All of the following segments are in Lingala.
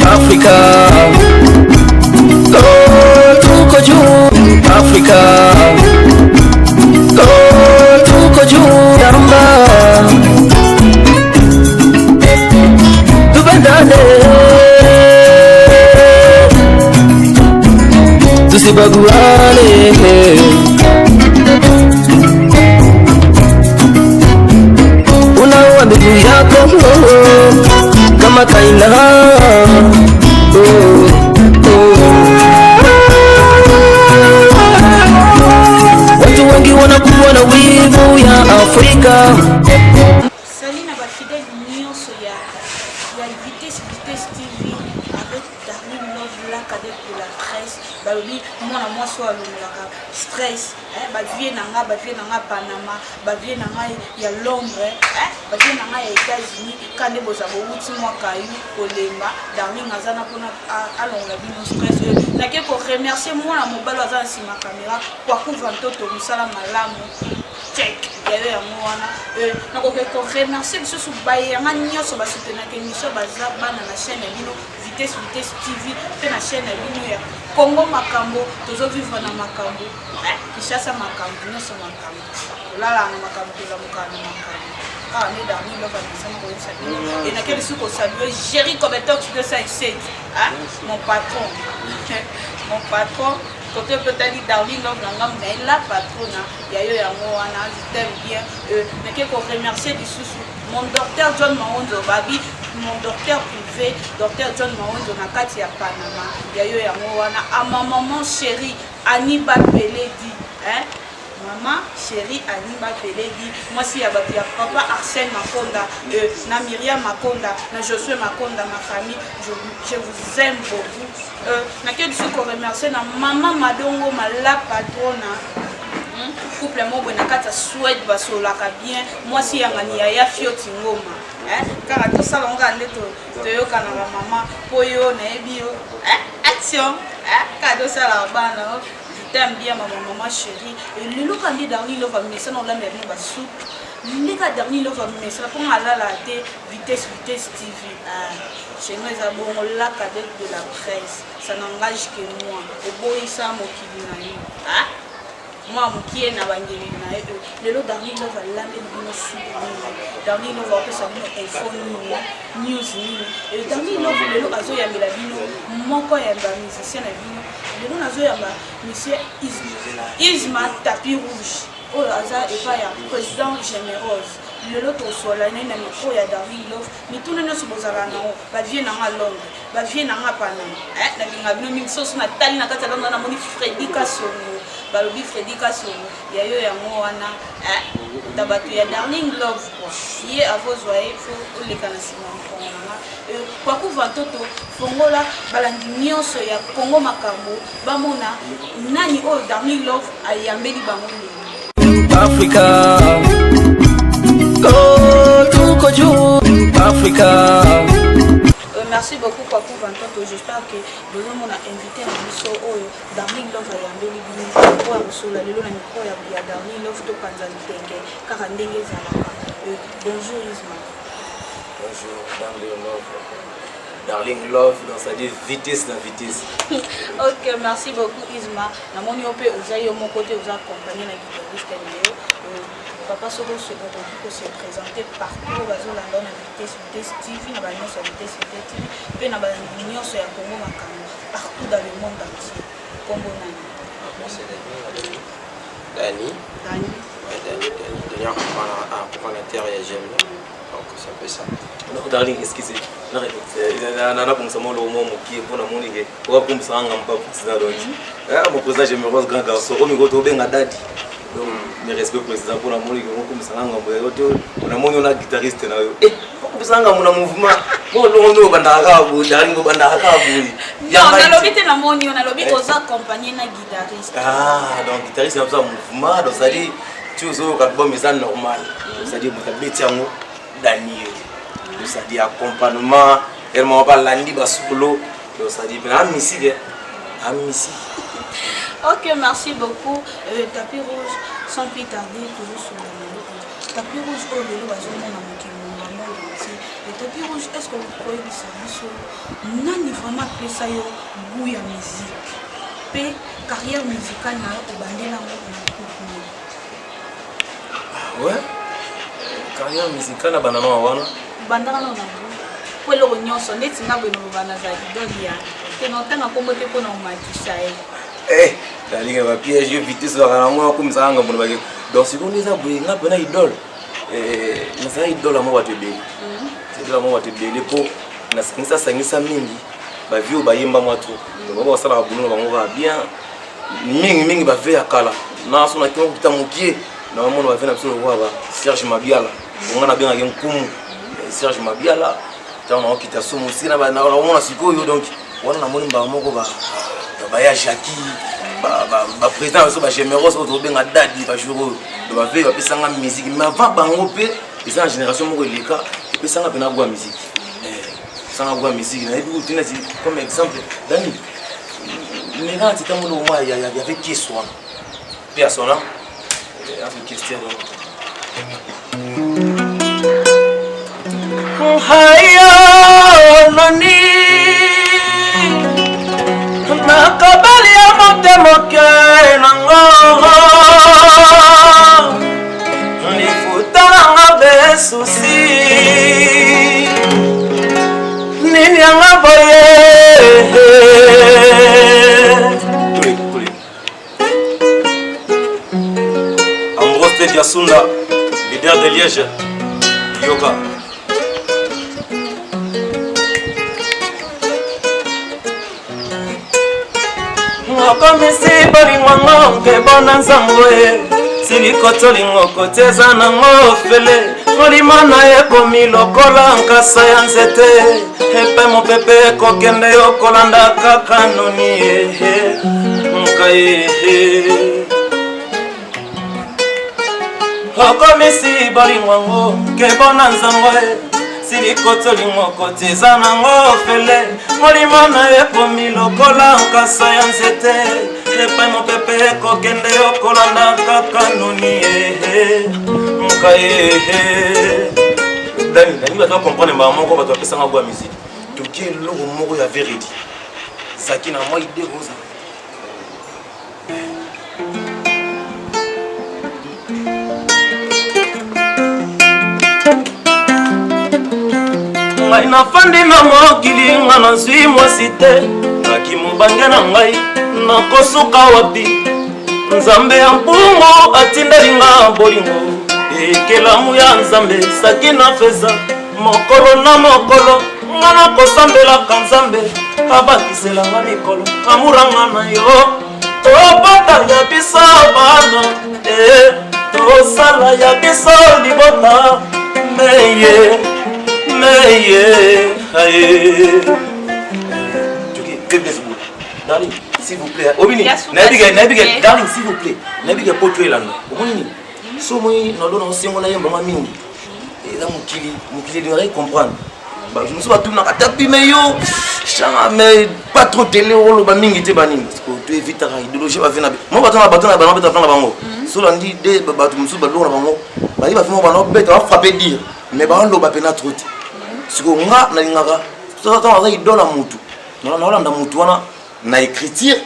Africa, oh tuko juu Africa, oh tuko juu yamba, tupendane, tusibaguane. Unaua ndugu yako kama kaina. Watu wengi wanakuwa na wivu ya Afrika. Salut à fidèle nyonso ya Vitesse TV avec Darling Love la cadette de la presse. Balobi mwana mwasi wa lumulaka stress bavie nanga Panama bavie nanga ya Londres bavie nanga ya États-Unis kande boza bouti mwaka yu kolemba Darling azana pona alonga bino stress nake ko remercier mwana mobalo azana sima caméra kwa kuva ntoto musala malamu check yayo ya mwana nako ko remercier biso bayanga nyonso basoutenaka émission baza bana na chaîne ya bino Vitesse TV pe na chaîne ya bino ya Congo makambo tozo vivre na makambo Kishasa makambo nyonso makambo lala na makambo la mukana makambo ne Darling Love a ko saluer et na quel suko saluer Jerry Kobetox 257 mon patron côté peut-être Darling Love nanga mais la patronne yayo yango wana je t'aime bien mais que ko remercier du sous mon docteur John Maonzo babi mon docteur privé docteur John Maonzo na kati ya Panama yayo yango wana à ma maman chérie Aniba Peledi maman chérie Aniba Peledi moi si ya babi ya papa Arsène Makonda na Myriam Makonda na Josué Makonda ma famille je vous aime beaucoup na quel suko ko remercier na maman Madongo la patronne couple mo bona kata Suède basolaka bien moi si yangani ya fioti ngoma car to salonga ndeto toyoka na maman poyo na ebio action cadeau sala bana je t'aime bien maman chérie et le look andi Darling Love message on la même basu ndika Darling Love message pour ala la té Vitesse TV chez nous ça bon la cadette de la presse ça n'engage que moi et boisa mokili na yo moi mukie na bangeli na lelo Darling Love lambe bino souvenir Darling Love ko sa bino info news ni et Darling Love lelo azo ya mela bino moko ya ba musicien na bino lelo nazo ya ba monsieur Isma Tapis Rouge oyo aza epa ya président générose lelo to solane na miko ya Darling Love mituna nyoso bozala na o bavie na nga Londres bavie na nga Panama na linga bino mixos na tali na kata Londres na moni Freddy Kasongo balobi Freddy Kasongo yayo yango wana tabatu ya Darling Love ye avozwaye fo oleka na sima mkonga kwa kuva toto fongola balandi nyonso ya Congo makambo bamona nani oyo Darling Love ayambeli bango Africa, oh tuko juu Africa. Merci beaucoup pour Vantoto. J'espère que vous avez invité à l'émission Darling Love à Yambeli Bini. Pour la lelo na micro ya Darling Love to Panzali Tenge. Car ndenge zalaka. Bonjour Isma. Bonjour Darling Love. Darling Love dans sa dit vitesse na vitesse. Ok, merci beaucoup Isma. Na moni ope ozayo mon côté vous accompagner na guitariste Léo. Papa Soro se présenter partout bazo la donne Vitesse TV na banyo sur Vitesse TV pe na banyo sur ya Congo makambo partout dans le monde entier. Congo nani? Dani. D'ailleurs pour la terre et j'aime. Donc c'est un peu ça. Darling, excusez. Nana pour ça le moment qui pour la monique. Pour comme ça on pas président donc. Mon président j'aime rose grand garçon. On me go to benga dadi. Donc mes respects président pour la monique comme ça on a mon guitariste na yo. Comme ça on a mouvement. Bon no bandaka bu Darling go bandaka bu. Non, na lobi te na moni on a lobi aux accompagner na guitariste. Donc guitariste c'est un mouvement donc ça dit tu as un album c'est normal. Ça dit mon bête yango Daniel. Ça dit accompagnement, elle m'a pas landi basolo, donc ça dit à musique. Ok, merci beaucoup. Tapis rouge, sans plus tarder, toujours sur le tapis rouge au vélo, à zone à mon et Tapis rouge, est-ce que vous pouvez le savoir? Nani vraiment appelé ça yo goût ya musique. P carrière musicale na au bandela mo. Ouais. Carrière musicale na banana wana. Bandana na. Pour le nyonso neti na beno bana za idolia. Tenotanga kombo te ko na magisa eh. La ligue va piège vite sur la moi comme ça ngam bona bake. Donc si on les a boué ngam na idole. Na sa idole mo wa te be. C'est la mo wa te be ko na sangisa mingi. Ba vieux ba yemba moi trop. Donc ba sala boulot ba mo va bien. Mingi ba fait akala. Na so na kimo kitamukie. Na mo na ba fait na biso wa ba Serge Mabiala. On a bien ngem kumu. Serge Mabiala. Tant on kita somo sina ba na mona sikoyo donc wana na moni ba moko ba ya Jackie ba président so ba Gémeros autour benga dadi ba jour ba veille ba pesanga musique mais avant bango pe ils en génération moko leka pesanga pena gwa musique sanga gwa musique na ebi tina si comme exemple Dani les gars c'était mon moi il y avait qui soit personne avec question Haya nani nakabali ya motemoke nango nifuta nanga besusi nini yanga boye Ambrose Diasunda leader de Liège yoga Komisi bolingo ke bona nzamwe silikoto lingo koteza nango fele molimo na ye komi lokola nkasa ya nzete epe mopepe kokende yokolanda kaka noni nkaye Komisi bolingo ke bona nzamwe silikoto lingo koteza nango fele molimo na ye komi lokola nkasa ya nzete epai mopepe kokende yokolanda kaka noni nkaye Dani bato comprendre mbala moko bato bapesanga bwa musique toki eloko moko ya vérité zaki na moi ide rosa ngai nafandi na mokili nga nazwi mwasi te naki mobange na ngai nakosuka wapi nzambe ya mpungu atindeli nga bolingo ekelamu ya nzambe saki na feza mokolo na mokolo nga nakosambelaka nzambe abakiselanga mikolo amuranga na yo topata ya biso bana tosala ya biso libota meye Darling, s'il vous plaît. Obini, darling, s'il vous plaît. Nabiga potué là. Obini, so moi, nous donnons si on a un moment mingi. Et là, mon devrait comprendre. Bah, je me suis pas tout dans la tapis, mais yo, mais pas trop télé ou le mingi te banin. Parce que tu évites la idéologie va venir. Moi, bâton la banane, bâton la bango. So l'on dit des bâtons sous bâton la bango. Bah, il va faire mon banane, bête, on va frapper dire. Mais bah, on doit pas pénétrer trop. Si on a na lingara, ça on a idole à mutu. Non, na mutu wana na écriture,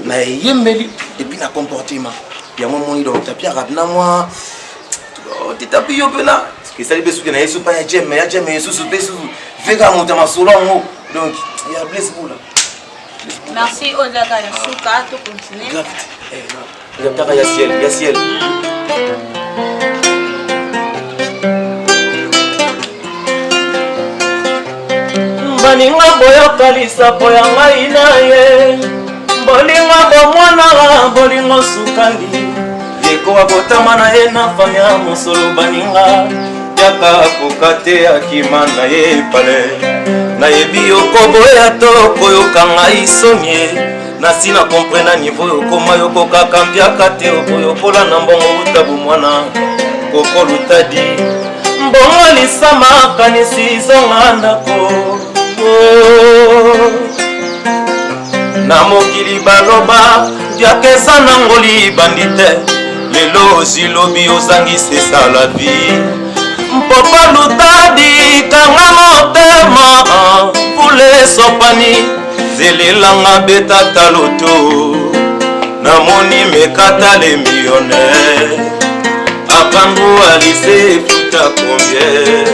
na yemeli et puis na comportement. Ya moi mon idole tapia rapna moi. Tu tapis yo pena. Parce que ça libé sous na yesu pas ya jam, mais ya jam yesu sous pesu. Vega monta ma solo ngo. Donc, il y a blesse pour là. Merci Odaka Yasuka, tu continues. Il y a ciel. Baninga boyoka lisapo ya ngai na ye bolinga bomwana bolingo sukali yekowa botama na ye na fami ya mosolo baninga yaka kokate akima na ye pale nayebi yokoboya to koyoka ngai somie nasi na komprena nivo yokoma yokokaka mbiaka te okoyokola na mbongo utabu mwana kokolutadi mbongo lisama kanisi zonga ndako na mokili baloba diakesa nangoli bandi te lelo ozilobi ozangisi esala vi Papa Lutadi kanga motema pule sopani zelelanga betata loto namoni mekata le millionnaire akangu alise futa combien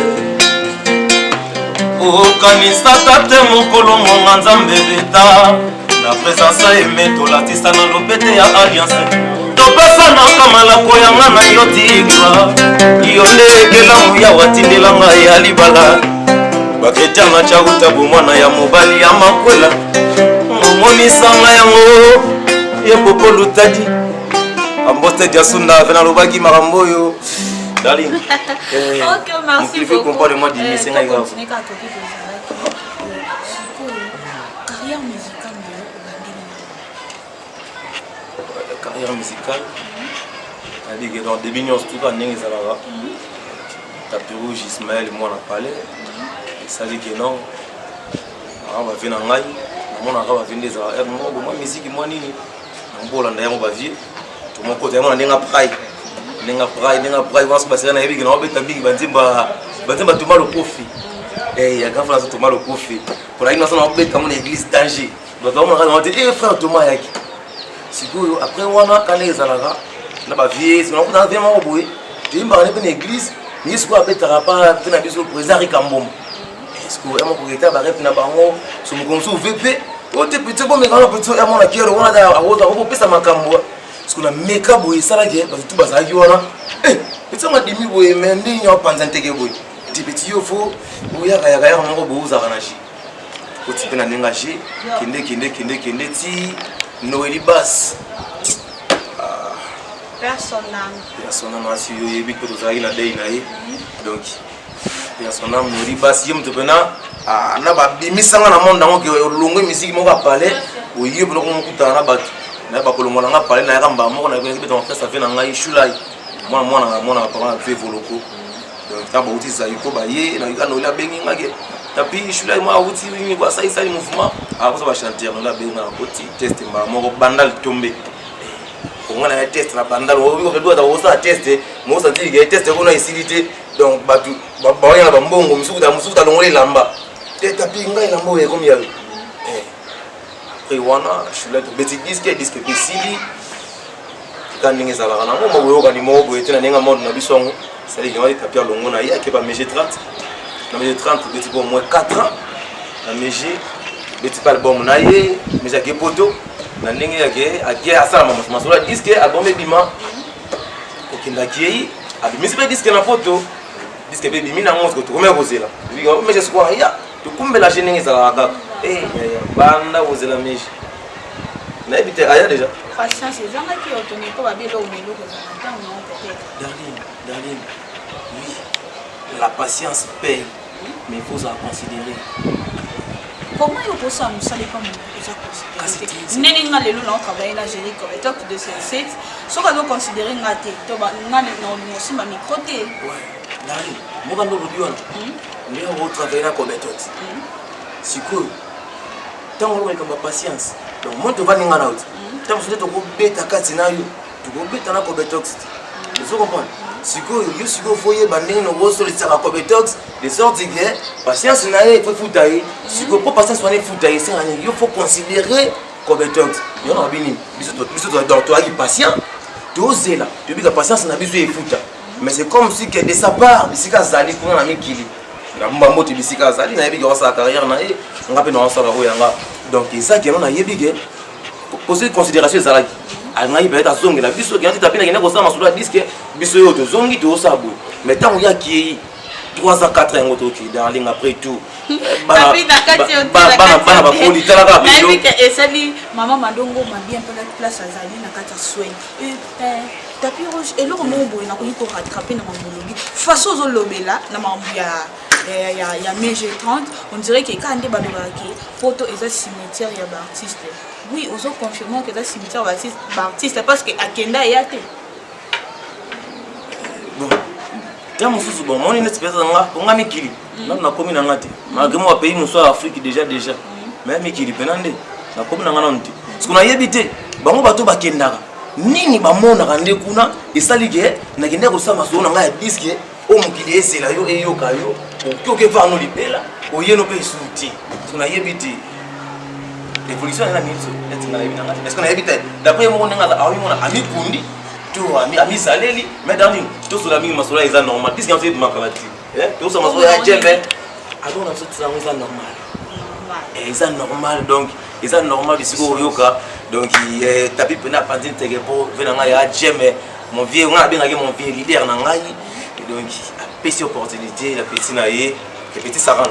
okanisa tate mokolo monga nzambe beta na presence emetolatisa na lopete ya alliance topesanaka malako yanga na yo tigwa yo nde ekelamu ya watindelanga ya libala baketiana cauta bomwana ya mobali ya makwela omonisanga yango ye Popo Lutadi ambote diasunda ave nalobaki makambo oyo darling. Ok, merci beaucoup. Comprends-moi du missing à grave. Carrière musicale. C'est-à-dire que dans 2 millions tout cas n'est pas tapis rouge Ismaël moi on a parlé. Ça dit que non. On va venir en Ngaï. On va venir des arabes. Moi musique moi nini. On va aller on va vivre. Tout mon côté on a n'enga pride. N'enga pride on se passe na yebi que on va tabiki banzimba tout mal au profit. Eh ya grand frère tout mal au profit. Pour la innocence on va comme une église danger. Donc on va dire eh frère Thomas yaki. Sikoyo après wana kale ezalaka na ba vie si on a vraiment boye tu imba na église ni siko abetaka pa tena biso président Rikambom siko emo ko eta ba rep na bango so mo konso VP o te petit bon mais quand petit ya mona kiero wana da awoza ko pesa makambo siko na meka boye sala ke ba tu bazaki wana petit ma demi boye mendi nyo panza nteke boye ti petit yo fo boya kaya kaya ngo boza kana shi ko ti pena nenga shi kende ti Noélie Basse. Personnellement, si vous avez vu que vous avez une idée, donc, personnellement, Noélie Basse, je me dis que je suis un monde qui est longue musique, je vais parler, je vais parler, je vais parler, je vais parler, ça fait un chulai. Moi, je vais voloko. Donc, quand vous dites ça, il faut bailler, il y a un bengi. Tapi je suis là moi outi ni kwa ça mouvement après ça va chanter on a bien un petit test mon bandal tombé on a test la bandal on doit avoir test moi ça dit que test on a ici donc ba ya ba mbongo musukuta longole lamba tapi ngai lamba e comme ya après wana je suis là to petit disque pisili quand ningi ça la na mo boyo ka ni mo boyo tena ninga monde na bisongo ça dit que tapi longo na ya ke ba MG 30 na MG 30 petit pour moins 4 ans na MG petit album na ye mais j'ai poto na ningi yake akia asala masula disque album ebima okinda kiyi abimisi pe disque na photo disque baby mina ngoto to komela kozela biga mais je crois ya to kumbela jeningi za kaka banda kozela MG na ebite aya déjà patience c'est genre qui otoni ko ba belo melo ko za ntango peut-être darling oui la patience paye mais il faut ça considérer. Comment il faut ça nous saler comme ça considérer? N'est-ce pas les loups on travaille là gérer comme état de ces ce qu'on doit considérer ngate to ba ngane na aussi ma microté. Ouais. Darling, moi quand on dit on est au travail là comme état. Siko tant on a comme patience. Donc moi tu vas n'ingana out. Tant vous êtes au bêta katina yo. Tu go bêta na comme état. Vous comprenez? Siko yo siko foyer banding no go solitaire comme état. De sorte que patience na il faut foutailler. Siko pour patience on est foutailler c'est il faut considérer comme état. Yo na bini biso donc toi qui patient. Tu oses là. Tu dis que patience na biso e fouta. Mais c'est comme si que de sa part bisika zali pour na mikili. La mbambo te bisika zali na yebi sa carrière na e ngape na sa ba yanga. Donc c'est ça qui na yebi que poser considération zalaki. Alngai peut-être zongi la biso qui a tapé na ko sa masula disque biso yo to zongi to sabo. Mais tant il y a qui 3 à 4 ans autoki darling après tout. Bana ba ko li tala ka biso. Mais que esali maman mandongo m'a bien place azali na kata soin. Tapis rouge et le moment où on a pour rattraper dans mon lobby face aux lobela na mambuya ya MG 30 on dirait que quand des badoraki photo et ça cimetière ya ba artiste oui on a confirmé que ça cimetière ba artiste parce que akenda yate bon tamo susu bon mon espèce nga mikili na komi na ngati malgré moi pays muso Afrique déjà mais mikili penande na komi na ngana nti parce qu'on a yebité bango bato bakendaka nini bamona kande kuna esalike nakende ko sama so na nga ya disque o mokili ezela yo eyoka yo okoki vano libela oyeno mpe lisusu te so nayebi te évolution na minso neti nayebi nanga est-ce que nayebi te d'après moko ndenge aoyimona amikundi to amisaleli mais darling tosola mingi masolo eza normal puisque yanso yebimakala te tosola masolo ya jeme alona biso tisango eza normal eza normal donc eza normal bisiko oyoka donc tapi pena apandine teke po venanga ya jeme mon vieux on a bien avec mon vieux leader na ngai donc apesi opportunité la petite na ye le petit saran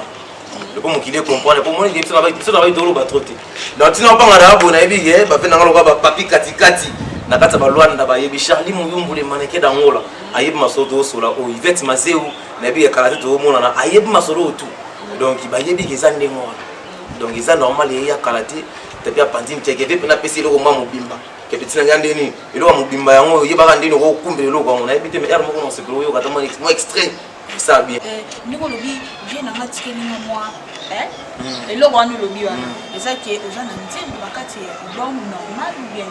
le bon qui les comprendre pour moi il ça va dolo ba trotter donc tu n'as pas ngara bona ebige ba pena ngalo ba papi katikati na kata ba lwanda ba yebi Charlie Muyumbu le maneke dangola ayebi masoto sola o Yvette Maseu na bi kala to mona na ayebi masolo tout donc ba yebi keza ndengo donc eza normal ya kalate tapi apandine teke pe na pesi le ko mwa mobimba ke petit na ngandeni ilo mobimba yango yebaka ndeni ko kumbele lo kwa na ebite me er moko no se ko yo kata mo extrait ça bien ndiko lobi bien na matike ni moi et lo kwa no lobi wana eza ke oza na nzembo bakati bon normal ou bien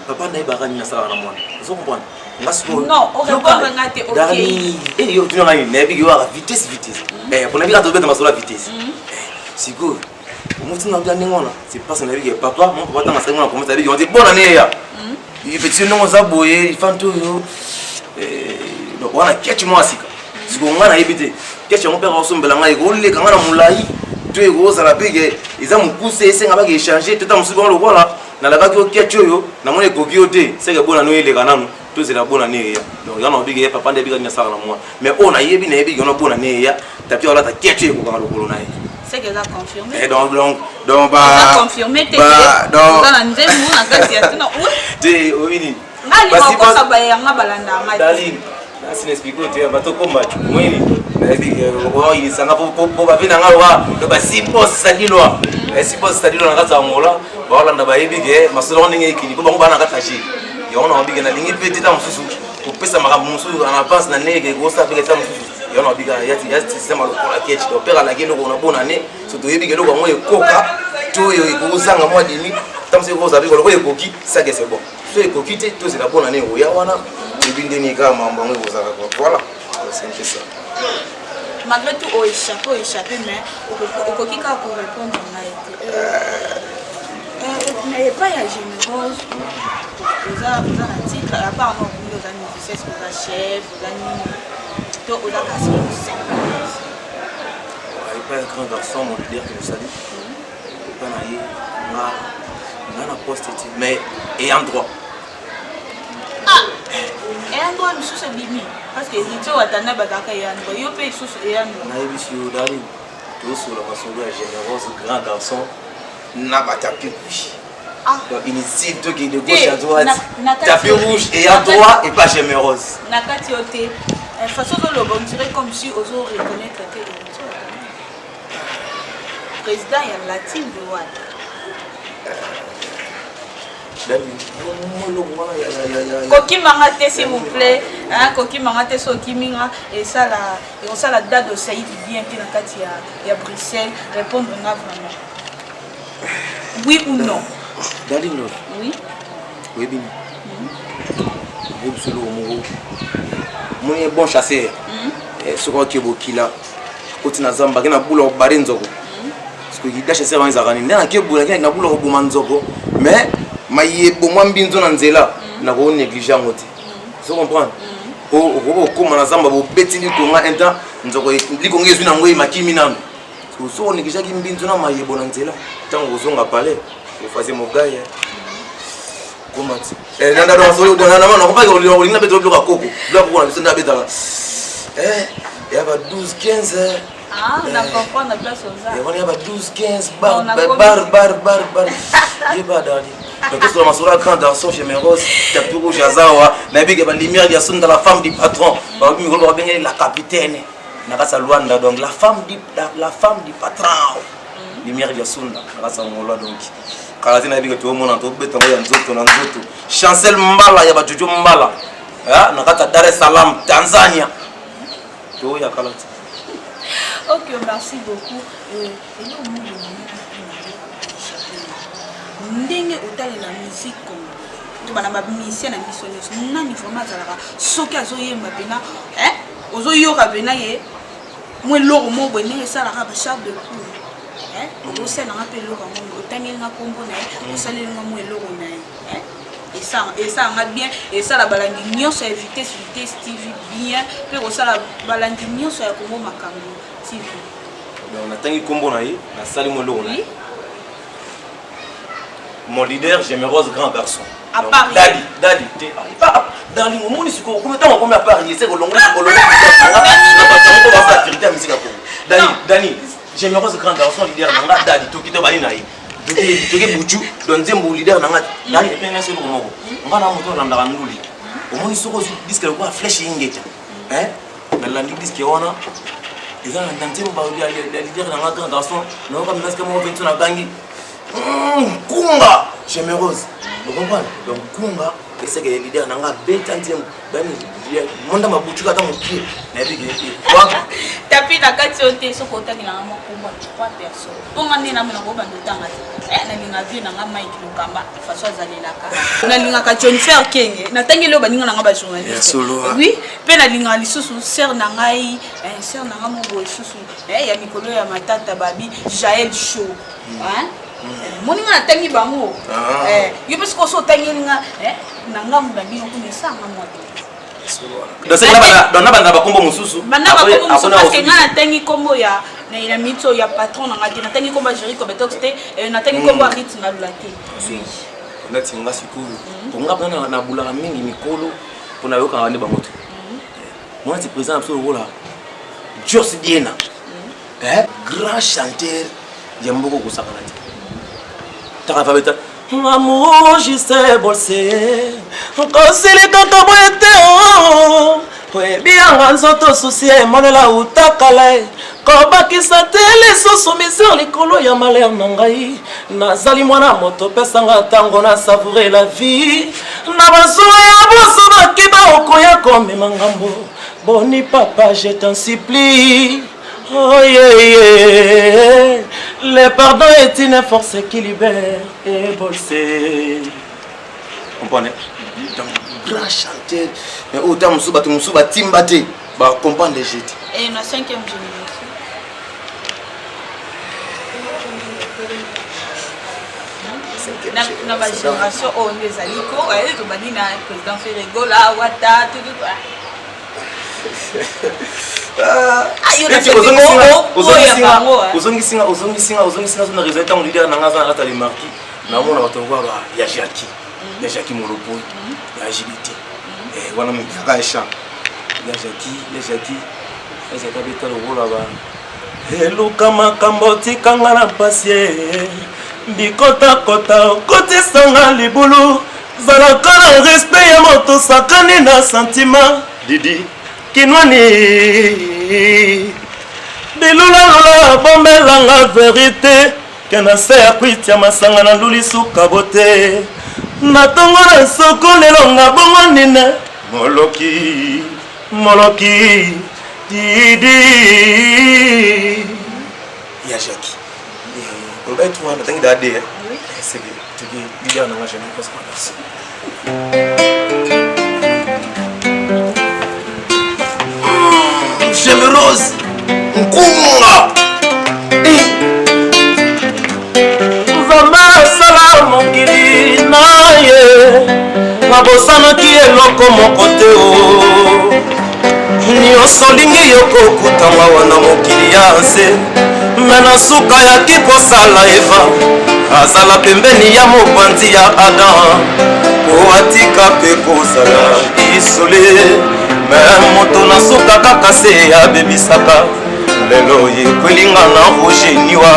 papa na ibaka ni sala na mwana zo comprendre ngasiko non o répondre ngate OK yo tu na ni ebi yo à vitesse pour na bi ka to beta masola vitesse siko mutu na bien ngona c'est pas ça na bi papa mon papa tanga sango na commence à dire on dit bonne année ya il petit non za boye il fanto yo donc wana kechi mo asika siko ngana yebite kechi mon père osombela ngai ko le kanga na mulai to ego za la pege iza mukuse esenga ba ke changer tout temps musuba lo voilà na la kaki kechi yo na mone koki yo te c'est que bonne année le kananu to c'est la bonne année ya donc yana obige papa ndebi ka nyasa na moi mais on a yebi na yebi yona bonne année ya tapi wala ta kechi ko kanga lo kolo na ye c'est que ça confirmé et donc bah confirmé te donc dans nzembo na kati ya tuna te ovini ali ko sa ba ya ngabalanda mai dali asi n'explique te ba to komba mwini ebi o ini sanga po ba vina ngaloa to ba si boss sadilwa si boss sadilwa na kata ngola ba olanda ba yebi ke masolo ndenge ikini ko ba ngba na kata shi yona obige na lingi petit ta mususu ko pesa makambo mususu en avance na nege ko sa peke ta mususu yona obiga yati système lo kola kechi to pera la kelo ko na bona ne so to yebi ke lo ko mo ekoka to yo ikozanga mwa demi tamse ko zabi ko ekoki ça que c'est bon so ekoki te to c'est la bonne année oya wana ebindeni ka mambo ngo zaka ko voilà c'est un peu ça malgré tout au échappé mais au qui ka pour répondre on a été mais pas ya générose aux a titre à part non aux amis c'est ce que chef aux amis to aux a cassé pas un grand garçon mon leader que vous savez pas naïe na poste mais et en droit et un droit nous sous bimi parce que il faut attendre bakaka et un droit yo pe sous et un droit na ebisi yo dali to sur la façon de générose grand garçon na ba tapis rouge donc initiative to qui de gauche à droite tapis rouge et à droite et pas générose na kati oté façon de le bon dirait comme si oso reconnaître que président ya latine de Wad Koki Mangate s'il vous plaît, Koki Mangate Sokiminga et ça et on ça la date de Saïd bien qui dans Katia il y a Bruxelles répondre vraiment oui ou non Dalino oui oui bien vous solo mon est bon chasseur ce qu'on qui bokila kotina zamba kena bula barenzo parce que il dash c'est ezakani ndana ke bula kena bula ko bumanzoko mais maye bomwa mbinzo na nzela na ko négliger ngote vous comprenez o koma na zamba bo betili ko nga enta nzoko liko ngezwi na ngoyi makimi nanu so négliger ki mbinzo na maye bona nzela tango zonga pale o faze mogaya comment nanda do so do na na ko pa ko linga beto bloka koko bloka ko na biso na betala il y a 12 15 on a compris la place aux arts il y a 12 15 bar yeba dali donc sur la masura quand dans son chez Meros tapis rouge azawa na bige ba lumière ya sonda la femme du patron ba mi ko ba benga la capitaine na kasa Luanda donc la femme du patron lumière ya sonda na kasa ngolwa donc kala tina bige to mona to beta ngoya nzoto na nzoto Chancel Mbala ya ba Jojo Mbala na kata Dar es Salaam Tanzania to ya kala. Ok, merci beaucoup. Ndenge utali la musique congolaise. to bana ba mission na mission nani vraiment zalaka soki azoyemba pena ozoyoka pena ye moi loro mo bone esalaka ba char de cour osala nga mpe eloko yango otangeli nga kombo na ye osaleli nga mo eloko na ye esalanga bien esala balandi nyonso ya vitesse tv bien mpe kosala balandi nyonso ya kombo makambo tv natangi kombo na ye nasali mo eloko na ye mon leader Gémérose grand garçon Dadi dans le moment où on est en Paris c'est que l'on Dani Gémérose grand garçon leader nanga Dadi to kito bali nayi toke buju don zembo leader nanga Dadi epena se ko moko ngana moto na ndaka nduli omoni soko disque ko flèche ingeta na landi disque wana eza na ntanzemo ba leader nanga grand garçon no comme parce que mo vento na bangi Kunga Gémérose vous comprenez donc Kunga c'est que les leaders n'ont pas bien entendu monde m'a boutu dans mon pied tapi na kati ote so ko tangi na mo ko 3 personnes on ngane na mo ngo bando tanga na linga vie na nga Mike Lukamba façon zalelaka na linga ka John Fer Kenge na tangi lo baninga na nga ba journaliste oui pe na linga lisusu ser na ngai ser na nga mo bo lisusu ya mikolo ya matata babi Jaël Show moninga na tangi bango yo parce que so tangi nga na nga mbabi ko ne sanga mo Dona banda bakombo mususu banda bakombo mususu parce que nga na tangi kombo ya na ila mito ya patron na ngati na tangi kombo Jericho Betox te na tangi kombo Rit na lulate na tinga sikuru ponga bana na bula mingi mikolo pona yoka wande bamoto moi c'est présent absolument là Jos Diena grand chanteur yamboko kusakana ta fa beta amour juste bolsé kosili kaka boyete oyebianga nzoto susi emonela utakala kobakisa te lisusu misere likolo ya malere na ngai nazali mwana moto pesanga ntango na savoure la vie na bazwa ya boso bakiba okoya komema ngambo boni papa je t'en supplie. Oh yeah, le pardon est une force qui libère et bolsé. Comprenez? Donc, grand chanteur. Mais autant Moussouba Timbate, bah, comprendre les jetés. Et la 5e génération. Na ba génération on les aliko, to bani na président Ferrego là, Wata, tout. Uzongisinga na résultat on leader nanga za ata le marquis na mona batongo ba ya Jackie Molopo ya agilité wana mfaka esha ya Jackie beta le rola ba eluka makambo tikanga na pasie bikota kota koti sanga libulu zala kana respect ya moto sakani na sentiment Didi Kinwani Bilula bombelanga vérité Kena se akwitia masanga na lulisu kabote Natongo na soko lelonga bongo nine Moloki Didi Ya Jackie Oba tu wana tangi dade c'est que tu dis bien na jamais parce que Gémérose Nkunga Nzamba sala mokili na ye Nabosanaki eloko moko te o nyonso olingi yokokutanga wana mokili ya nse me na suka yaki kosala Eva azala pembeni ya mopanzi ya Adam po atika mpe kozala isole me moto na suka kaka se abebisaka lelo yekwelinga na rogeniwa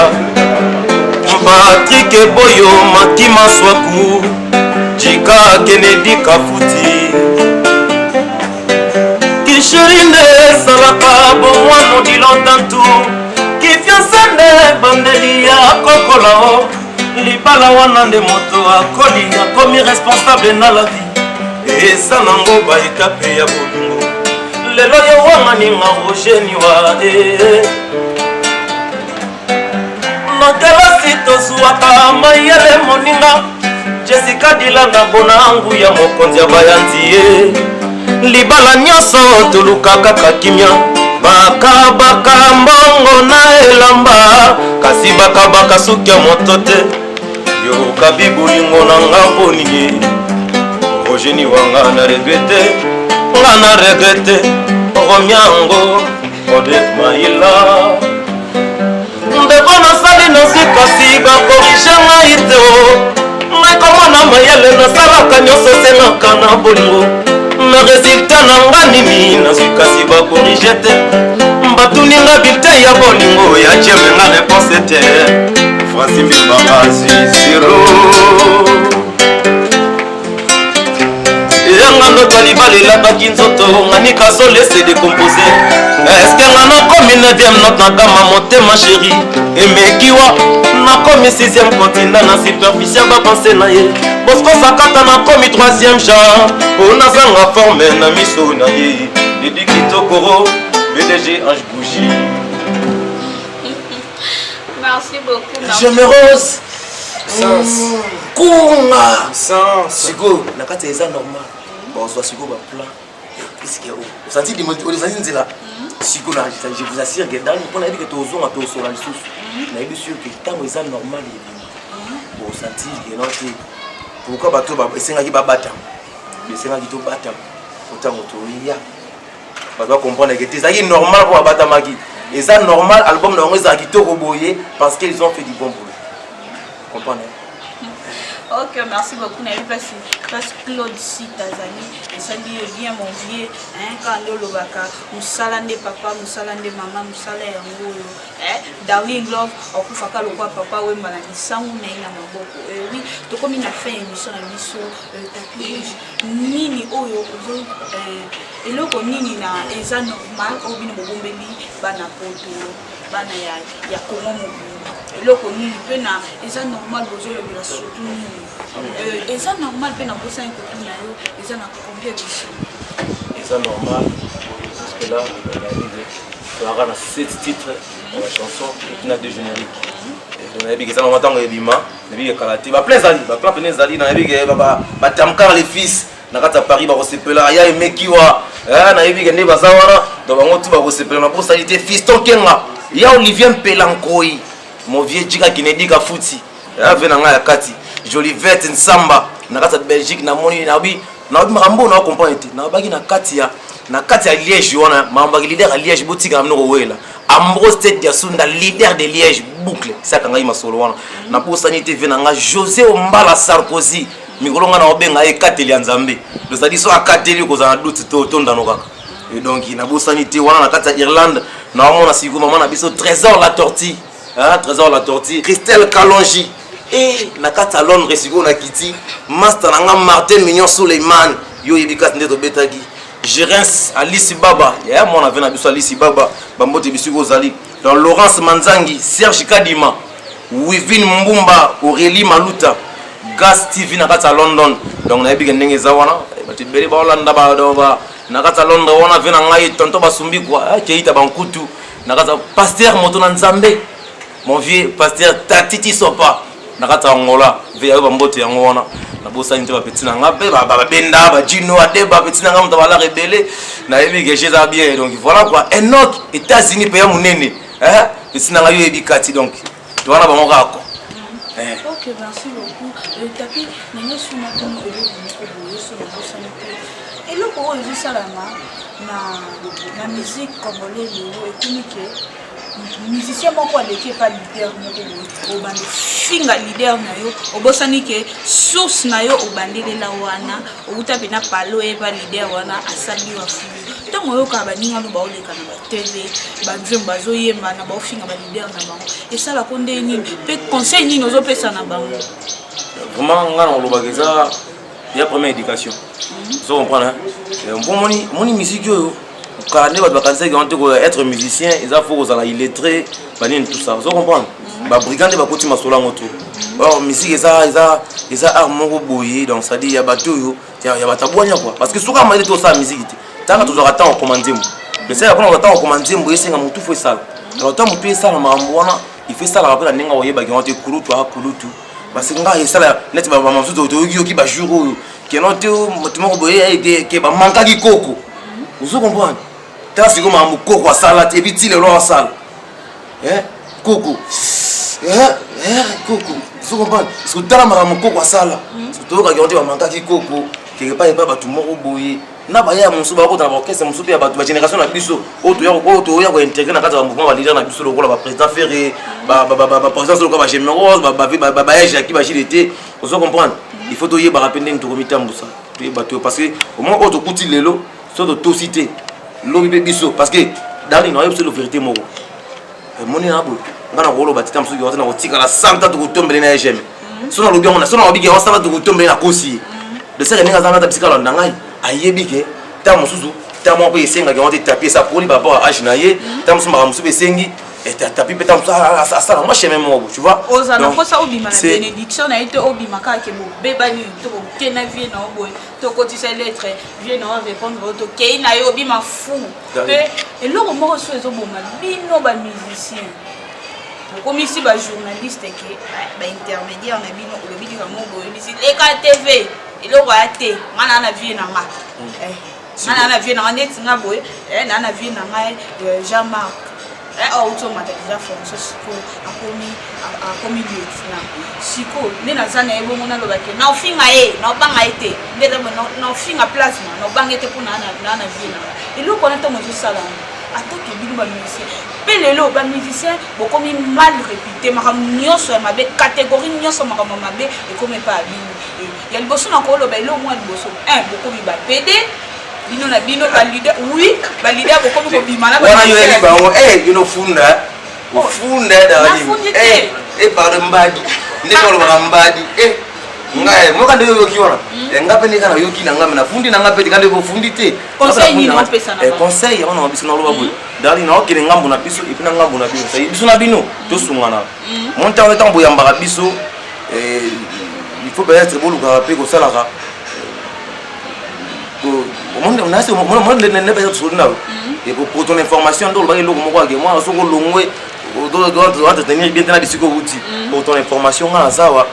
Patrick Boyo Makima Swaku Jika Kennedy Kafuti Kishirine Salaka Bonwano Dilantantu Kifiansane Bandeli ya Kokolao Libala Wanande Moto Akoli Akomi responsable na la vie Esa nango ba etape ya bolingo Lelo yo wangani nga rogeniwa Nakelasi tozuaka mayele moninga Jessica Dilanga bonangu ya mokonzi ya bayanzi ye libala nyonso toluka kaka kimia bakabaka mbongo na elamba kasi bakabaka suki ya moto te yokabi bolingo na nga mponi ogeni wanga na regrete nga na regrete romiango Odette Maïla ndeko nasali nasikasi bakorige ngai te ngai komona mayele nasalaka nyonso esengaka na bolingo na resultat na nga nini nasikasi bakorige te batuninga bulletin ya bolingo ya jemenga réponse te Francis Mbibakazi siro yanga ndoto libalelakaki nzoto ngani kazolese décomposé eske nga nakomi 9e note na gama motema chéri emekiwa nakomi 6e continent na superficie bapense na ye bosko sakata nakomi 3e genre po nazanga forme na miso na ye Didi Kitokoro PDG Ange Bougie. Merci beaucoup. Je me rose kunga Sens. siko nakati eza normal bonsoir siko ba plan puisque au senti de moto les senti nzela siko na je vous assure que dans pour na que tozonga to sur la lisusu na yebi sûr que tango eza normal au senti que non te pourquoi bato ba esenga ki ba bata esenga ki to bata autant to ya ba doit comprendre que c'est normal pour bata maki eza normal album na ngo eza ki to boyer parce qu'ils ont fait du bon boulot comprenez. Ok, merci beaucoup. On a vu parce que Claude si Tanzanie, et ça dit bien mon vieux, hein, quand le Lobaka, Moussalande papa, Moussalande maman, Moussala Yango, Darling Love, on peut faire le quoi papa, oui, malade, sans ou n'est la maboko. Oui, donc comme il a fait une émission, Nini Oyo, et là, comme Nini na, et ça normal, au bin Mobombeli, Bana Poto, Bana ya comment eloko nini pe na eza normal bozolo bila surtout eza normal pe na bosa inkotu na yo eza na combien de choses eza normal parce que là on a 7 titres de la chanson et na deux génériques on a dit que ça normalement tango ebima na bi kalati ba plein zali ba plein zali na bi que ba tamkar les fils na kata Paris ba kosepela ya emekiwa na bi que ne bazawana donc bango tu ba kosepela na bosa ité fiston kenga ya Olivier Mpelankoi mon vieux Djika qui n'est dit qu'à fouti avait na ya kati Jolivette Nsamba na kati Belgique na moni na bi marambo na comprendre na baki na kati ya Liège wana mamba leader à Liège botika na mnoko wela Ambroise Tete Diasunda leader de Liège boucle ça kanga ima solo wana na pour sanité venanga José Ombala Sarkozy mikolonga na obenga e kateli ya Nzambe do ça dit so akateli ko za doute to ndano kaka et donc na bo sanité wana na kati ya Irlande na mona siku mama na biso Trésor la tortue. Hein, Trésor la tortue, Christelle Kalonji et na kata Londres siko na kiti master nanga Martin Mignon Suleiman yo yebika ndeto betaki Gérance Alice Baba ya mon avait na biso Alice Baba bambote bisiko zali dans Laurence Manzangi Serge Kadima Wivin Mbumba Aurélie Maluta Gas TV na kata London donc na yebika ndenge za wana batibeli ba Holanda ba doba na kata Londres wana vena ngai tonto basumbi kwa keita bankutu na kata Pasteur Motona Nzambe mon vieux pasteur Tatiti Sopa nakata ngola via bambote yango wana na bosa nte ba petit na ngabe ba benda ba Gino Adeba petit na ngam tabala rebelle na yebi que j'ai ça bien donc voilà quoi Enoch États-Unis pays munene hein petit na ngayo yebi kati donc tu wana ba ngako ok merci beaucoup tapi nenge suma tomo eloko boye so bosa nte eloko oyo esalama na musique congolaise ekomike musicien moko aleki pas leader moko obande finga leader na yo obosani ke source na yo obandelela wana outa pena palo eba leader wana asali wa fulu ntango oyoka baninga no baoleka na batv banzembo bazoyemba na baofinga baleader na bango esala ko nde nini mpe conseil nini ozopesa na bango vraiment nga na olobaka eza ya première éducation so comprendre moni musique oyo quand on va être musicien, il faut que illettré, tout ça. Vous comprenez? Les brigands vont continuer à se faire. Or, musique, ils ont armes boyé, donc ça dit, il y a bateau, il y a bateau quoi. Parce que souvent, on tout ça la musique. Tant que tu dois attendre au commandé. Mais c'est après on attend au commandé, il c'est un tout fait ça. Alors, tant que tu fais ça, il fait ça, la rappel à Nenga, il y a des kulutu. parce que ngai sala net ba masuto to yoki ba jour que non te motumo boye que ba manka ki koko vous comprenez ta si comme un koko sala te biti le lo sala koko koko vous comprenez parce que tala mara koko sala to ka yonte ba manka ki koko que pas ba tu moko boye na ba ya musu ba ko ta ba orchestre musu pe ba génération na biso oto ya ko intégrer na kata ba mouvement ba leader na biso lokola ba président Ferré ba président lokola ba Gémérose ba ya Jacques ba Chilete vous comprendre il faut to ye ba rappeler nto komita mbusa to bato parce que au moins auto kuti lelo so to cité lobi be biso parce que dali no yebso vérité moko moni na bo ngana ko lo batita musu yo na ko tika la santa to tombele na ejeme so na lobi on na so na obi ke on sala to tombele na kosi de ça ninga zanga ta bisika la ngai ayebike ta musuzu ta mo ko esenga ke on te taper ça pour lui par rapport à âge na ye ta musu ma musu be sengi et ta taper ta musu ça moi chez même moi tu vois ozana ko sa obima na bénédiction na été obima ka ke mo bebani to ko kena vie na oboy to ko ti sa lettre vie na répondre to ke na yo obima fou pe et lo mo so ezo boma bino ba musicien comme ici ba journaliste ke ba intermédiaire na bino ko bidi ka mo boy ici Eka TV ilo wa te ngana na vie na nga ngana na vie na nga net nga boy na na vie na nga Jean-Marc automata déjà fonction siko akomi lieutenant siko nena zana ebo mona lo bake na ofinga na obanga ete ndeta na ofinga plasma na obanga ete pour na vie na ilo kona to mo sala attaque bilu ba musicien pe lelo ba musicien bokomi mal réputé makam nyonso ya mabe catégorie nyonso makam mabe e comme pas bino ya liboso na ko lo ba ilo mo liboso bokomi ba PD bino na bino ba leader oui ba leader bokomi ko bimana ba wana yo eli bango you know funda dali par mbadi ndeko lo ba mbadi ngai mo ka ndeyo yoki wana ngape ni kana yoki na ngame na fundi na ngape kandi ko fundi te conseil ni no pesa na conseil wana wa biso na lo babu dali na okele ngambu na biso ipina ngambu na biso sai biso na bino to sungana monta on temps boyamba ka biso il faut peut-être bolu ka pe ko salaka monde on a ce monde ne pas sur là et pour ton information donc ba loko moko ke moi so ko longwe doit tenir bien dans disiko outil pour ton information na zawa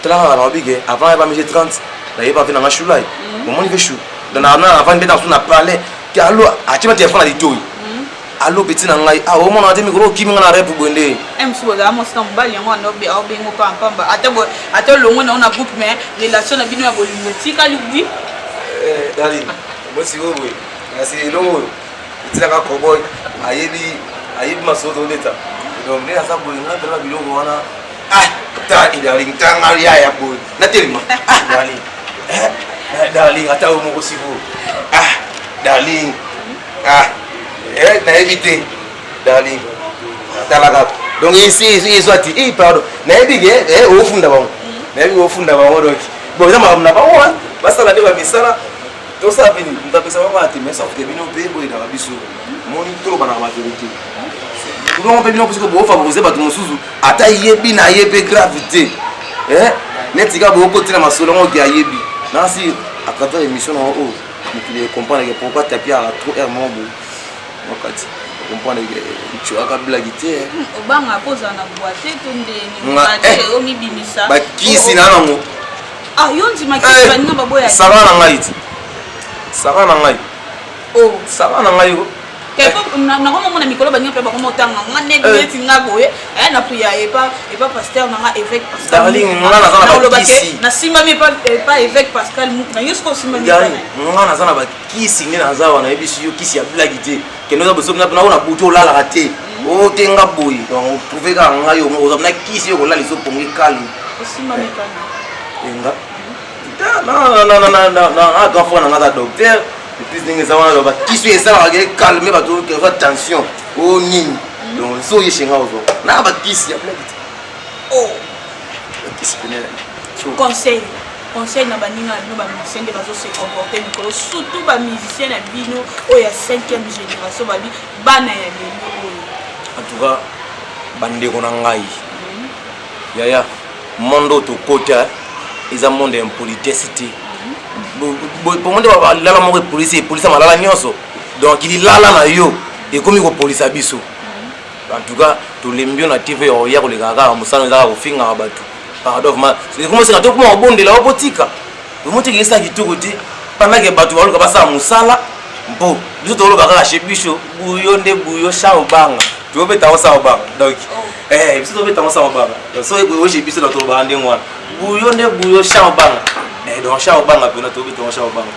tala na obige avant ba mije 30 na yeba vina na shulai moment il fait chou dans avant de dans na parler que allo a tima téléphone ali toy allo petit na ngai o mona ate micro kimi na rep bonde so da mo sta mbali yango na obi obi ngo pamba ate longo na on groupe mais relation na bino ya bolingo tika lui dali mo si wo boy asi longo tika ka cowboy ayebi masoto leta donc ne asa boy na bela bilongo wana ta idali tanga ya boy na telima dali ata mo ko sibo dali na éviter dali talaga donc ici soit pardon na ebige ofunda bango na ebige ofunda bango donc bon ça m'a ba wa basta la deba misala to ça bini ndapesa ba ati mais sauf que bino pe boy na biso moni to bana ba vérité on peut bien parce que bo favoriser ba to musuzu ata yebi na yebe gravité netika bo ko tina masolo ngo ki ayebi na si akata émission na o tu comprendre que pourquoi taper à trop air mon bo wakati comprendre que tu as kabla gité obanga poza na boîte to ndeni ngate o mibimisa ba kisi na nango yonzi makisi baninga baboya sala na ngai sala na ngai sala na ngai kepo na ko mona mikolo baninga pe ba ko motanga ngane beti ngaboye na priya e pa pasteur na évêque Pascal darling ngana zana ba kisi na simba mi pas évêque Pascal na yusko simba mi ngana zana ba kisi ngena nazawa na ebisu yo kisi ya blagité kenoza boso na ona buto la raté o tenga boy donc trouver ka ngayo mo na kisi yo ko la liso pongi kali simba mi pa enga na grand frère na docteur plus ningi zawana ba kisi esala ka calmer ba to que fa tension o nini donc so yeshinga ozo na ba kisi ya blagité kisi penela conseil na baninga no ba musicien de bazo se comporter mikolo surtout ba musicien na bino o ya 5e génération ba bi bana ya lelo oyo en tout cas bande ko na ngai yaya mondo to kota eza monde impolitesse pour monde ba lala mo police malala nyonso donc il lala na yo et comme ko police abiso en tout cas to lembio na TV ya ko le gaga musano za ko finga batu pardon comment c'est quand comment bonde la botika monte que ça qui tout côté pendant que batu baluka basa musala mpo biso tolo baka chez biso buyo nde buyo shao banga tu obeta osa banga donc biso to obeta osa banga so ego chez biso na tolo banga ndengwana buyo nde buyo shao banga donc shao banga pena to obeta shao banga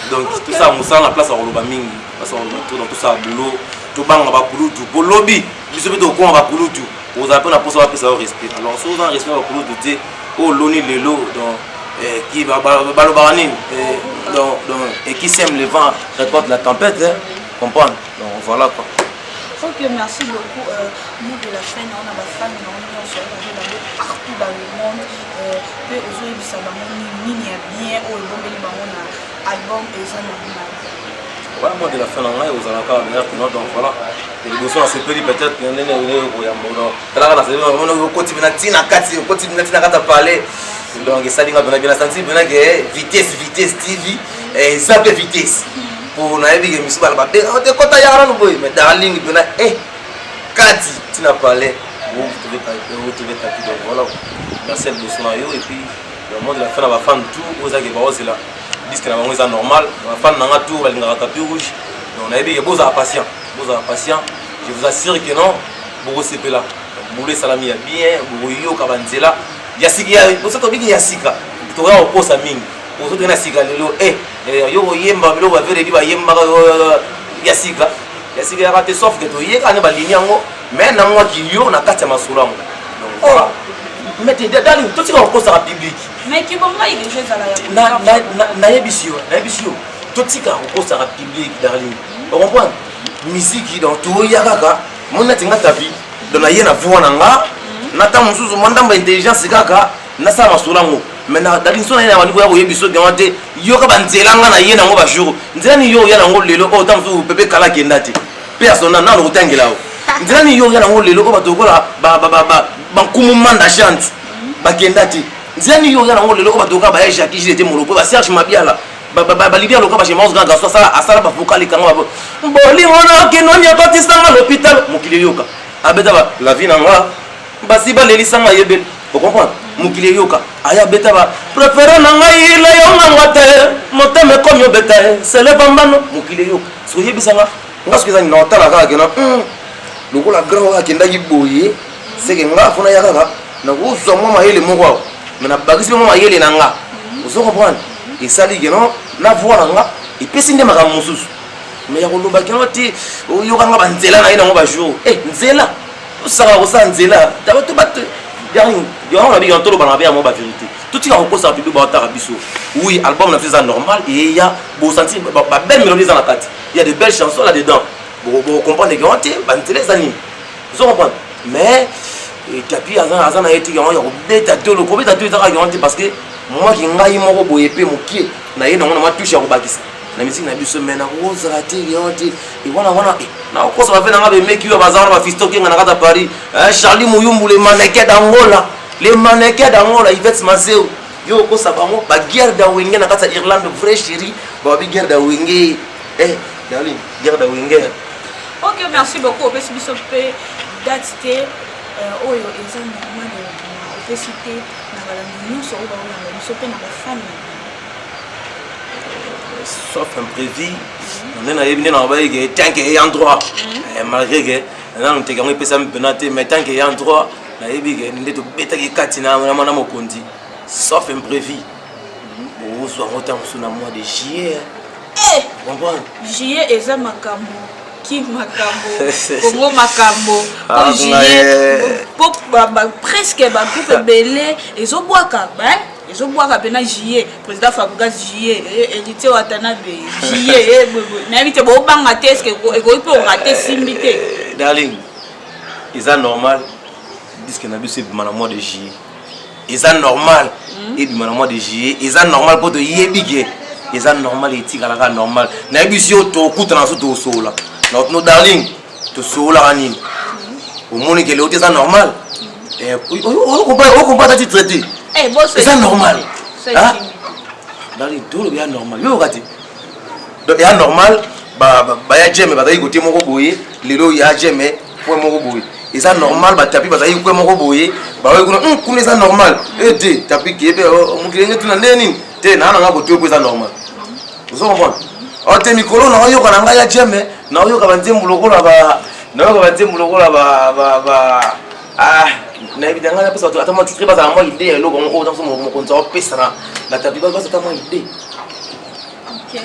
donc tout ça musala na place à roloba mingi parce qu'on tout dans tout ça boulot to banga ba kulutu bolobi biso beto ko ba kulutu aux appels à poser la piste au respect alors souvent respect au kulutu te au loni lelo donc qui va balobarani donc et qui sème le vent récolte la tempête comprendre donc voilà quoi. Ok, merci beaucoup. Nous de la chaîne on a ma femme on se retrouve partout dans le monde que aujourd'hui ça va mini bien au bombeli bango na album et ça normal. Ouais, moi de la fin on a aux alaka donc voilà les besoins se peut peut-être que nene ya mono tala na c'est on continue na tina kati continue na tina kata parler donc ça dinga bien senti bien que vitesse TV et ça peut vitesse pour na ebi que misu bala ba de kota ya rano boy mais darling bien kati tina parler vous devez taper donc voilà dans cette leçon yo et puis le monde de la fin va fan tout aux age ba c'est là disque na bango ça normal va fan na tout va linga tapis rouge donc na ebi que beaux patient je vous assure que non beaucoup c'est là boulé salami ya bien boyo kabanzela yasiki ya bosoto biki yasika to ya oposa mingi bosoto na sika lelo yo yemba bilo ba vere di ba yemba yasika ya raté sauf que to yeka ne ba ligne yango mais na moi ki yo na kati ya masolo ngo donc voilà mais te dali to tika ko sa public mais ki bomba il est za la na yebisio to tika ko sa public darling on comprend musique dans to ya kaka mona tinga tapi dans na yena voix na nga nata mususu mandamba intelligence kaka na sa masolango maintenant dali sona ina wani ko yebiso gante yo ka banzela nga na yena ngo ba jour nzani yo yana ngo lelo o tamsu pepe kala kendati personne na lo tangela o nzani yo yana ngo lelo ko batokola ba kumu manda chante ba kendati nzani yo yana ngo lelo ko batoka ba Jacques qui était molopo ba Serge Mabiala ba libia lo ka ba chemos grand garçon sala asala ba vocali kanga ba mboli ngona ke no nya ko tisanga l'hôpital mokile yoka abeta ba la vie na nga basi ba leli sanga yebel vous comprenez mukile yoka aya beta ba préféré na ngai la yo ngata moteme comme yo beta c'est le bambano mukile yoka so yebisanga ngasko za na otala kaka kena lokola grand wa kenda giboye c'est que nga fona yakaka na ko so mama yele moko mais na bagisi mama yele na nga vous comprenez et ça dit que non na voix nga et pesi nde maka mususu mais ya koloba kena ti yo kanga banzela na ina ngo ba jour nzela osaka kosa nzela tabato bat Yang on a dit que la vérité. Tout ce qui a posé à public, oui, album na fait normal et il y a senti belle mélodie dans la tête. Il y a de belles chansons là-dedans. Vous comprenez que on est les animes. Vous comprenez? Mais tapi azana été il y a beta de le combien de parce que moi qui ngai moko boye pe mokie na ye na ngona matouche ya kobakisa. Na musique na biso mena rose raté yonti et voilà na ko ça va faire na ba meki yo bazana ba fisto ki ngana kata Paris Charlie Muyumbu les mannequins d'Angola Yvette Mazeo yo ko ça bango ba guerre da wenge na kata Irlande vrai chéri ba bi guerre da wenge darling guerre da wenge. Ok, merci beaucoup. Opesi biso pe datite oyo eza normal opesite na bala nyonso oyo ba biso pe na ba famille. Sauf imprévu, on a eu un bail tant qu'il y a un droit, malgré que on te gagne pas ça me pénalité, mais tant qu'il y a un droit, on a eu que tout bête qui katina on a mon compte, sauf imprévu. Bon, soit autant sur le mois de juillet. Comprends? Juillet est un makambo, qui makambo, Congo makambo, juillet, presque ba groupe belé, ils ont boire hein? Ils ont boire à peine juillet, président Fabregas juillet, héritier Watanabe juillet, n'invite pas au banc à test que vous pouvez rater simbité. Darling, ils sont normal, disent que n'abuse c'est le mois de juillet. Ils sont normal, et le mois de juillet, ils sont normal pour te y biguer. Ils sont normal et tigre à la normal. N'abuse yo to coûte dans ce to sola. Notre darling, to sola anime. Au monde que les autres sont normal. Et on comprend ta traité. C'est normal. Darling, tout est normal. Yo regardez. Donc il est normal. Bah ya jeme bah d'ailleurs côté mon boy. Les lots ya jeme point mon boy. eza normal batapi bazali kwe moko boye bawe kuna eza normal ete tapi kebe mokilenge tuna neni te na nga koto ko eza normal ozo comprendre ote mikolo na oyoka na ngai ya jeme na oyoka banzembu lokola ba na oyoka banzembu lokola ba na evidanga na pesa ata mo titre bazala mo idée eloko moko dans mo konza opesa na tapi baza ata mo idée. OK.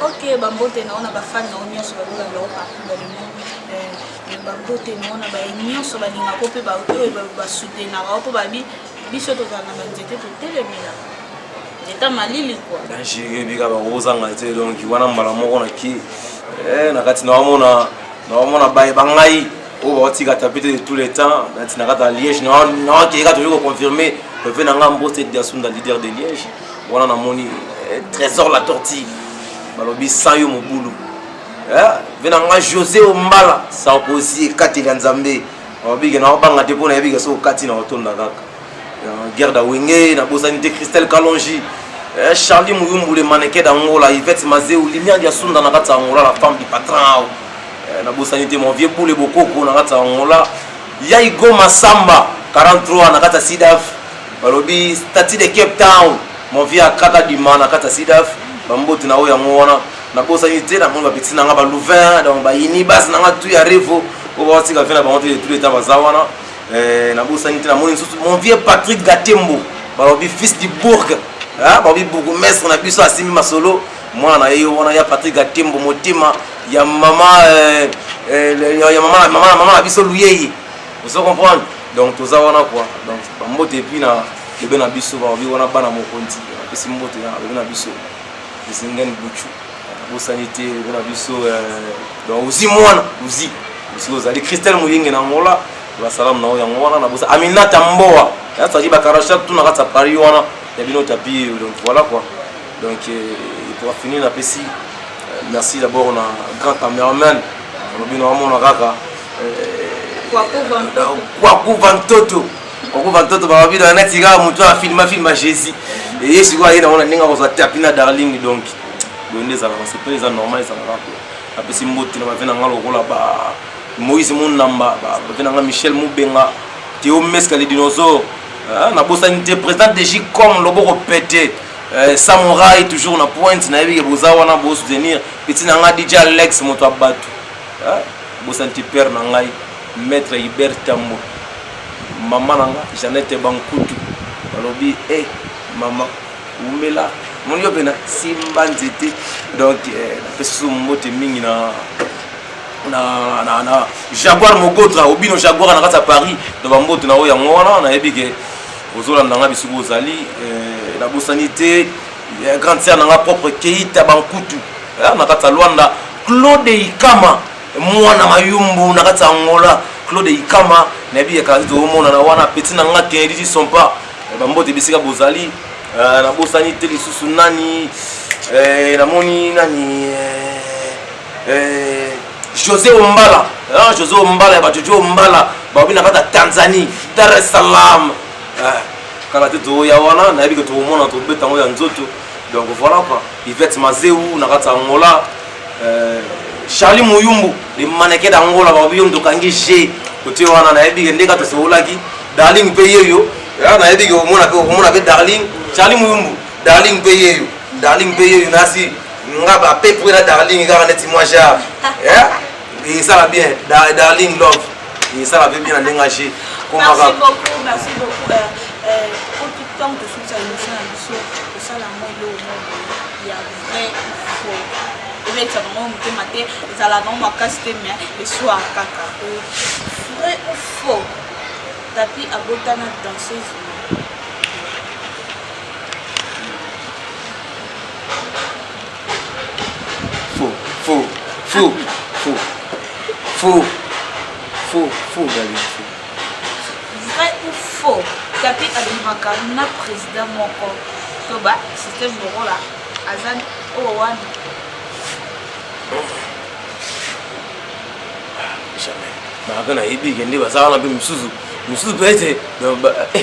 Ok, bambote naona bafani na nyonso balola lo partout dans le monde. Bambote naona ba nyonso balinga ko pe ba soutenaka po babi biso tozala na banzete totelemela. Eta malili quoi. Danjige bika ba ozanga te donc wana mbala moko na ki na kati na wamona baye bangai o ba tika tapete tout le temps na tina kata Liège na ki ka toujours confirmer que na ngambo c'est Diasunda leader de Liège wana na moni Trésor la tortille balobi sayo mobulu vena nga José Ombala sa opposé kati ya Nzambe obiga na banga te pona yebiga so kati na otonda kaka guerre da wenge na bosanité Christelle Kalonji Charlie Muyumbu le mannequin d'Angola Yvette Mazeu lumière ya sunda na kata Angola la femme du patron na bosanité mon vieux boule bokoko na kata Angola Yaigo Masamba 43 na kata Sidaf balobi stati de Cape Town mon vieux kaka du man na kata Sidaf bambote na oya ngona na bosanité na mon petit na ngaba Louvain donc ba yini bas na ngatu ya revo o ba tika fena ba monter tous les temps bazawana na bosanité na mon vieux Patrick Gatembo balobi fils du Bourg balobi bourgmestre na biso asimi masolo mwana na yo wana ya Patrick Gatembo motima ya mama mama biso luyeye vous comprenez donc tout ça wana quoi donc bambote puis na lebe na biso balobi wana bana mokonzi pesi mbote na lebe na biso bisingen buchu bosanité lebe na biso donc aussi mwana uzi biso zali Christelle Muyenge na ngola la salam na oya ngwana na bosa Aminata Mboa ya tsaji ba karasha tout na kata Paris wana ya bino tapi donc voilà quoi donc pour finir la pesi merci d'abord na grand cameraman on bino amona kaka kwa vantoto ba bino na tiga mutu a filma Jésus et yesu kwa ina ona ninga ko tapi na darling donc donde ça c'est pas les normal ça va la pesi mbote na ba vena ngalo ko la ba Moïse Mounamba, Michel Moubenga, Théo Meska les dinosaures, na bosanité président de J comme lobo pété, Samouraï toujours na pointe, na yebi bozawa na bo soutenir, petit na nga DJ Alex moto abatu, bosanité père na ngai, maître Hubert Tambo, maman na nga Jeannette Bankutu, balobi maman umela, mon yo bena simba nzete, donc peso mbote mingi na Jaguar Mogotra obino Jaguar na kata Paris de bambote na oya ngona na yebike ozolanda nga bisuko ozali na bosanité grande sœur na nga propre Keita Bankutu na kata Luanda Claude Ikama mwana mayumbu na kata Angola Claude Ikama na yebike kazi to mona na wana petit na nga Kennedy Sompa bambote bisika bozali na bosanité lisusu nani na moni nani José Ombala, José Ombala, Jojo Ombala, babi na kata Tanzanie, Dar es Salaam. Kala te to ya wana na yebi ke to mona to beta ngo ya nzoto. Donc voilà quoi. Yvette Mazeu na kata Angola, Charlie Muyumbu, le mannequin d'Angola babi yo ndokangi G. Kote wana na yebi ke ndeka to solaki, darling paye yo. Na yebi ke mona ke darling, Charlie Muyumbu, darling paye yo. Darling paye yo nasi ngaba pe pour la darling garantie moi ja. Et ça va bien, darling love. Et ça va bien engagé. Merci beaucoup, merci beaucoup. Pour tout le temps que je suis à l'émission, ça la moi il y a vrai faux. Et bien ça va me mater, ça la non ma casse mais le soir kaka. Vrai ou faux. Tapi abotana danseuse. Faux, Gali. Vrai ou faux? Tapi alimaka na président moko. Toba, système moko là. Azan Owan. Jamais. Bah na yebi kende basala na be musuzu pete.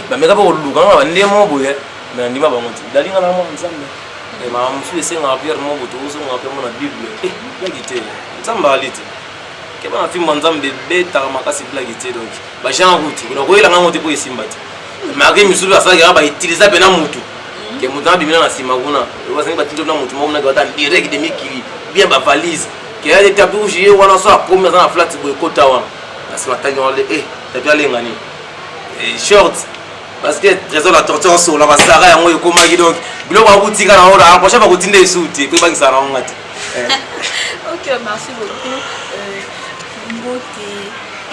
Ba meka ba oluka na bande mo boye. Na ndima ba moti. Dalinga na mo nzambe. Ma musu esenga Pierre mo boto uso ngape mo na Bible. Ya gite. Nzamba alite. Keba na fimba nzambe beta makasi bla gite donc. Ba jean route. Kuna koyela ngamo te po esimba te. Maki musuzu asaka ba utiliser bena mutu. Ke mutu bimina na sima kuna. Ba senga batindo na mutu mo na gata direct de mikili. Bien ba valise. Ke ya de tabu jié wana so akoma na flat boy kota wana. Asima tangi wale tabi alengani. Short parce que trésor la torture sur la basara yango ekoma ki donc bilo ba butika na ora prochain ba kutinda esuti ko bangisa na ngati. OK, merci beaucoup. Mbote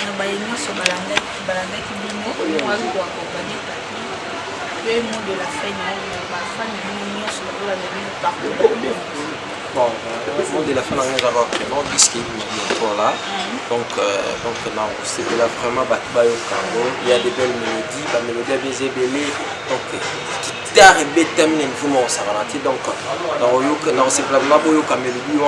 na bayenyo so balanda ki bimo moi je dois accompagner papi. Le mot de la fin na ba fan ni so la de partout. Bon, le mot de la fin, on va avoir vraiment disque là. Donc non, c'était là vraiment battu au Congo. Il y a des belles mélodies, la mélodie a bien belé. Donc, guitare et béthème, il faut m'en savoir. Donc, dans ces plats-là, il y a une mélodie, on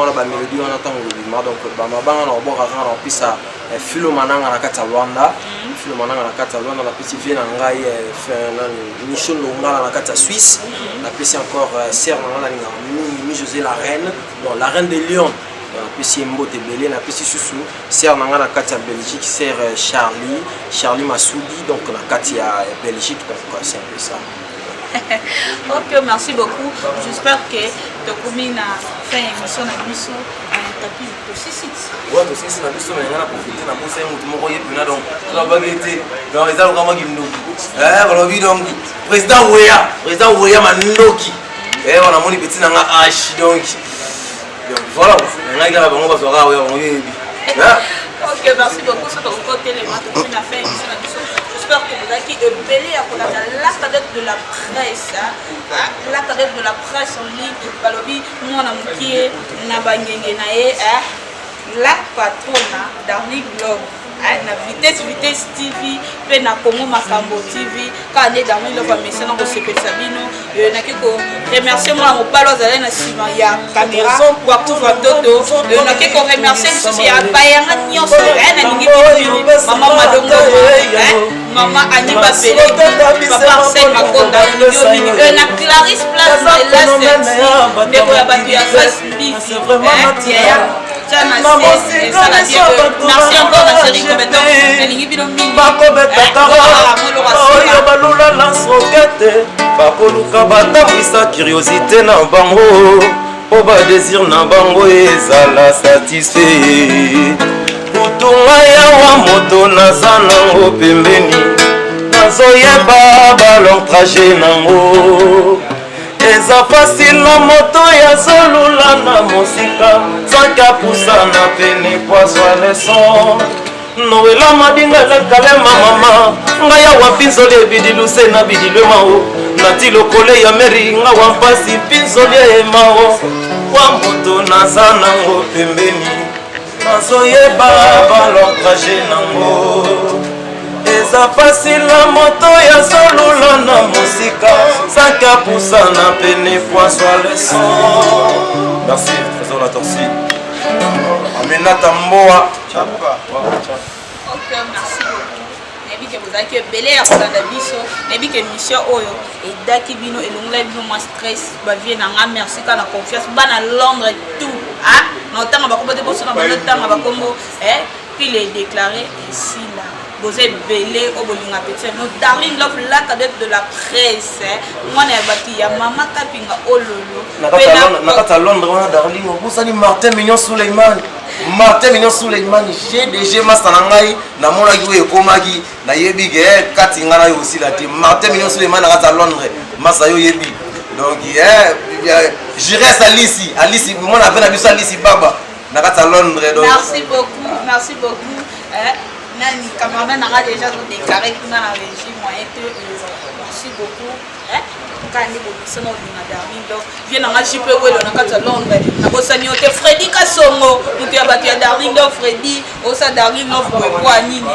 entend le mouvement. Donc, ma bande, on va avoir un peu ça. Philomana na kata Rwanda, Philomana na kata Rwanda, la petite vient en Gaï, Michel Longa na kata Suisse, la petite encore Serre na José la reine, donc la reine de Lyon, la petite Mbote Belé, la petite Soussou, Serre na kata Belgique, Serre Charlie Massoudi, donc la kata Belgique, donc c'est un peu ça. OK, merci beaucoup. J'espère que tu commune à faire une émission na biso tapis de 6 Ouais, parce que c'est la biso na profiter na posa mutu moko yepena donc la bagete dans les algo kama kindoki. Balobi donc président Weya mandoki. On moni petit na nga H donc voilà, na nga bango bazwaka Weya bango yebi. OK, merci beaucoup. C'est ton côté les maths commune à faire une émission na biso. J'espère que vous avez belé à la cadette de la presse, la cadette de la presse en ligne, balobi moi na mukie na bangenge na ye, la patrona Darling Globe. Na vitesse TV pe na Congo Makambo TV quand on est dans le message na ko sepelisa bino na kiko remercier moi mon balo zala na sima ya caméra kwa kuva toto na kiko remercier so ya bayanga nyonso na ningi mama madongo mama Aniba Pele papa Arsène Makonda na Clarisse Place la ndeko ya batu ya Kasbi c'est vraiment merci encore la série compétente. Oyo balula lansokete bakoluka batambwisa curiosité na bango po badésir na bango ezala satisfait kutunga yawa moto naza nango pembeni nazoyeba balong trajet nango eza facile na moto ya zolula na mosika zaka pusana pene poisson leson noela madinga lekalema mama ngai awa mpinzoli ebidiluse na bidilwemao nati lokole ya meri nga wa mpasi mpinzoli emao wa moto naza nango pembeni nazoyeba balokrage nango eza facile na moto ya zolula na mosika zaka pusana pene poisson leson. Merci, trésor la torsi. Aminata Mboa. OK, merci beaucoup. Nebi que vous avez belé à kolanda biso, nebi que mission oyo et daki bino et l'ongla bino moins stress, ba vie na nga merci kana confiance bana Londres tout. Na tanga ba ko bote boso na ba tanga ba kombo puis les déclaré ici là. Vous êtes belé au bolinga petit. Nous Darling Love la cadette de la presse. Moi na bati ya mama kapinga ololo. Nakata Londres Darling obusani Martin Mignon Souleymane. GDG master na ngai na mona ki we komaki na yebi ke katinga na yo aussi la te Martin Mignon Souleymane nakata Londres masa yo yebi. Donc je reste Alice moi na vena biso Alice baba nakata Londres donc. Merci beaucoup. nani cameraman a déjà déclaré que dans la régie moyen que merci beaucoup quand ni bobiso na linga Darling Love vient na jipe welo na kata Londres na bosani ote Freddy Kasongo mutu ya batu ya Darling Love Freddy osa Darling Love kwa nini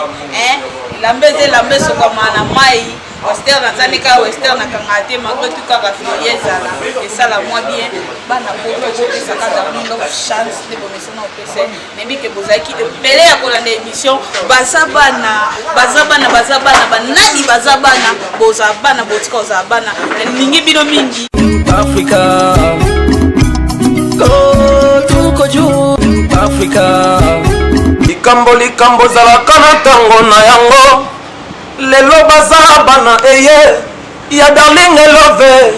lambeze lambeso kama na mai Western Tanzania Western na kangate malgré tout ka Floriez et ça la moi bien bana poto ça ka Darling Love chance de bobiso na opese nebi ke bozaki belé ya kolanda émission bazabana banani bazabana bozabana botika ozabana ningi bino mingi Africa oh tuko juu Africa likambo zalaka na ntango na yango lelo bazabana eye ya Darling Love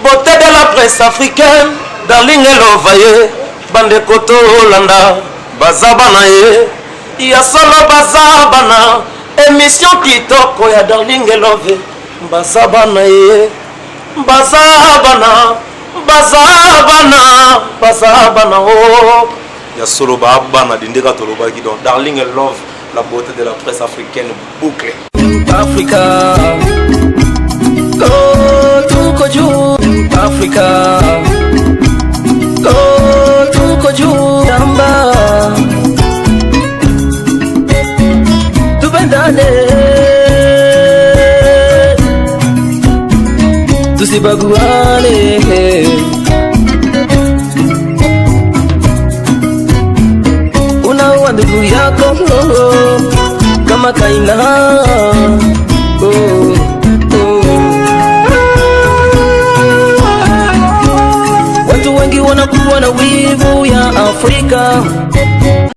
beauté de la presse africaine Darling Love ye bandeko tolanda bazabana ye ya solo bazabana émission kitoko ya Darling Love bazabana ye bazabana oh ya solo babana dindeka tolobaki donc Darling Love la beauté de la presse africaine bouclée Africa oh tuko juu Africa oh tuko juu namba tupendane tusibaguane unaua ndugu yako kama kaina watu wengi wanakuwa na wivu ya Afrika